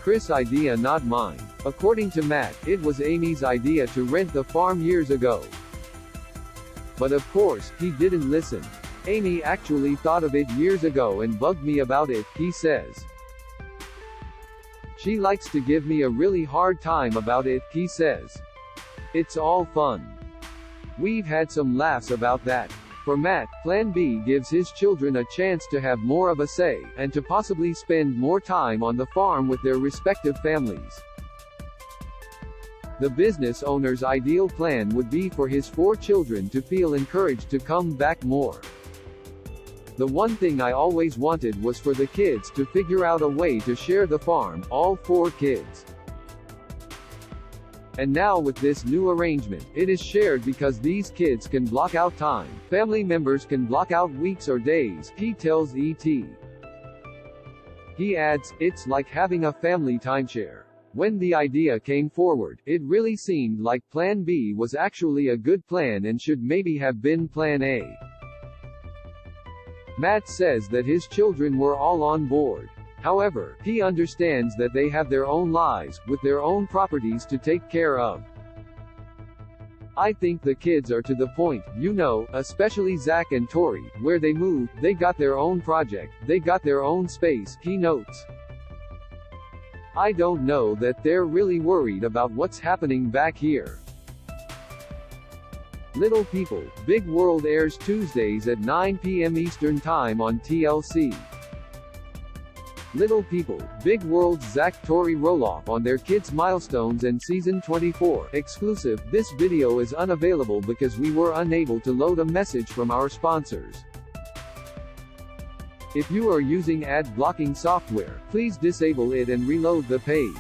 Chris' idea, not mine. According to Matt, it was Amy's idea to rent the farm years ago. But of course, he didn't listen. Amy actually thought of it years ago and bugged me about it, he says. She likes to give me a really hard time about it, he says. It's all fun. We've had some laughs about that. For Matt, Plan B gives his children a chance to have more of a say, and to possibly spend more time on the farm with their respective families. The business owner's ideal plan would be for his 4 children to feel encouraged to come back more. The one thing I always wanted was for the kids to figure out a way to share the farm, all 4 kids. And now with this new arrangement, it is shared because these kids can block out time. Family members can block out weeks or days, he tells ET. He adds, it's like having a family timeshare. When the idea came forward, it really seemed like Plan B was actually a good plan and should maybe have been Plan A. Matt says that his children were all on board. However, he understands that they have their own lives, with their own properties to take care of. I think the kids are to the point, especially Zach and Tori, where they moved, they got their own project, they got their own space, he notes. I don't know that they're really worried about what's happening back here. Little People, Big World airs Tuesdays at 9 p.m. Eastern Time on TLC. Little People, Big World's Zach, Tori, Roloff on their kids' milestones and Season 24. Exclusive, this video is unavailable because we were unable to load a message from our sponsors. If you are using ad blocking software, please disable it and reload the page.